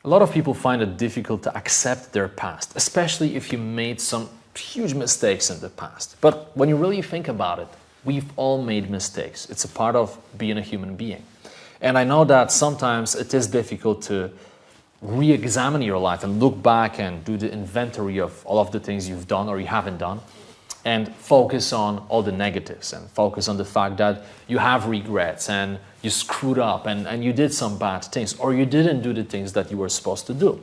A lot of people find it difficult to accept their past, especially if you made some huge mistakes in the past. But when you really think about it, we've all made mistakes. It's a part of being a human being. And I know that sometimes it is difficult to re-examine your life and look back and do the inventory of all of the things you've done or you haven't done, and focus on all the negatives and focus on the fact that you have regrets and you screwed up and you did some bad things, or you didn't do the things that you were supposed to do.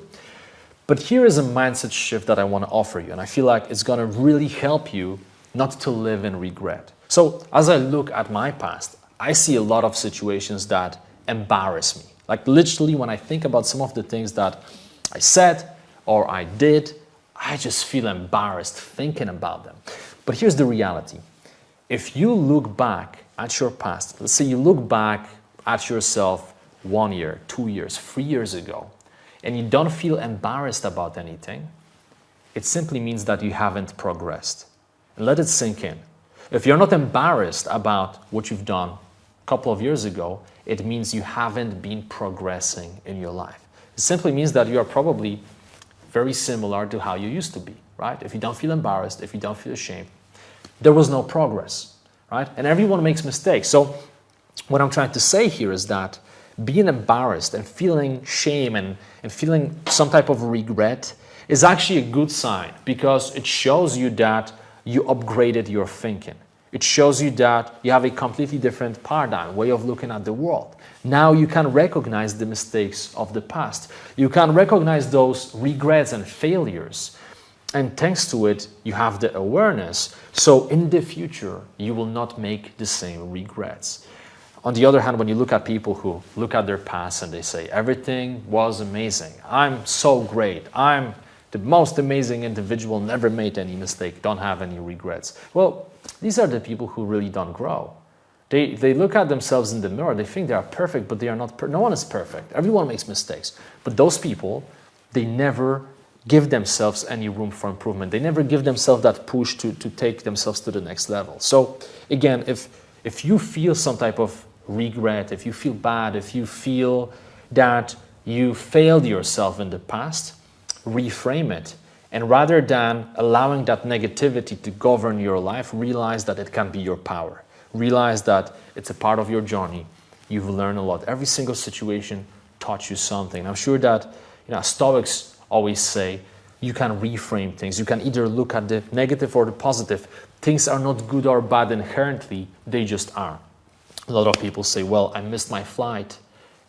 But here is a mindset shift that I want to offer you, and I feel like it's going to really help you not to live in regret. So as I look at my past, I see a lot of situations that embarrass me. Like literally when I think about some of the things that I said or I did, I just feel embarrassed thinking about them. But here's the reality. If you look back at your past, let's say you look back at yourself 1 year, 2 years, 3 years ago, and you don't feel embarrassed about anything, it simply means that you haven't progressed. And let it sink in. If you're not embarrassed about what you've done a couple of years ago, it means you haven't been progressing in your life. It simply means that you are probably very similar to how you used to be, right? If you don't feel embarrassed, if you don't feel ashamed, there was no progress, right? And everyone makes mistakes. So what I'm trying to say here is that being embarrassed and feeling shame and feeling some type of regret is actually a good sign, because it shows you that you upgraded your thinking. It shows you that you have a completely different paradigm, way of looking at the world. Now you can recognize the mistakes of the past. You can recognize those regrets and failures. And thanks to it, you have the awareness. So in the future, you will not make the same regrets. On the other hand, when you look at people who look at their past and they say, everything was amazing, I'm so great, I'm the most amazing individual, never made any mistake, don't have any regrets. Well, these are the people who really don't grow. They look at themselves in the mirror, they think they are perfect, but they are not. No one is perfect. Everyone makes mistakes. But those people, they never give themselves any room for improvement. They never give themselves that push to take themselves to the next level. So again, if you feel some type of regret, if you feel bad, if you feel that you failed yourself in the past, reframe it. And rather than allowing that negativity to govern your life, realize that it can be your power. Realize that it's a part of your journey. You've learned a lot. Every single situation taught you something. I'm sure that Stoics always say you can reframe things. You can either look at the negative or the positive. Things are not good or bad inherently, they just are. A lot of people say, well, I missed my flight.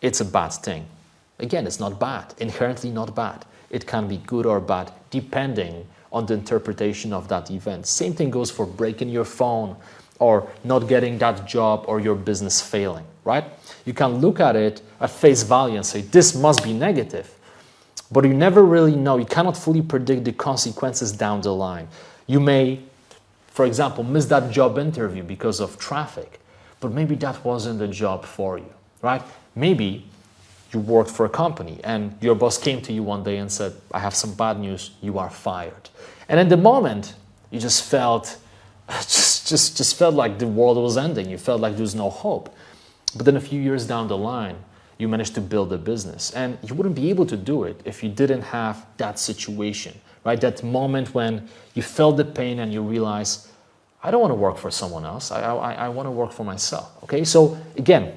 It's a bad thing. Again, it's not bad, inherently not bad. It can be good or bad depending on the interpretation of that event. Same thing goes for breaking your phone or not getting that job or your business failing, right? You can look at it at face value and say, this must be negative. But you never really know. You cannot fully predict the consequences down the line. You may, for example, miss that job interview because of traffic, but maybe that wasn't the job for you, right? Maybe you worked for a company and your boss came to you one day and said, I have some bad news, you are fired. And in the moment, you just felt felt like the world was ending. You felt like there was no hope. But then a few years down the line, you managed to build a business. And you wouldn't be able to do it if you didn't have that situation, right? That moment when you felt the pain and you realize, I don't want to work for someone else. I want to work for myself, okay? So again,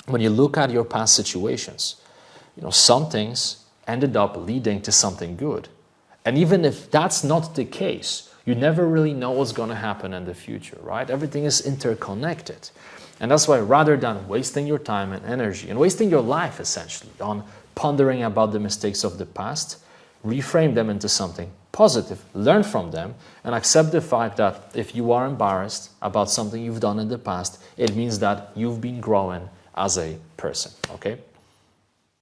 when you look at your past situations, some things ended up leading to something good. And even if that's not the case, you never really know what's going to happen in the future, right? Everything is interconnected. And that's why rather than wasting your time and energy and wasting your life essentially on pondering about the mistakes of the past, reframe them into something positive, learn from them, and accept the fact that if you are embarrassed about something you've done in the past, it means that you've been growing as a person, okay?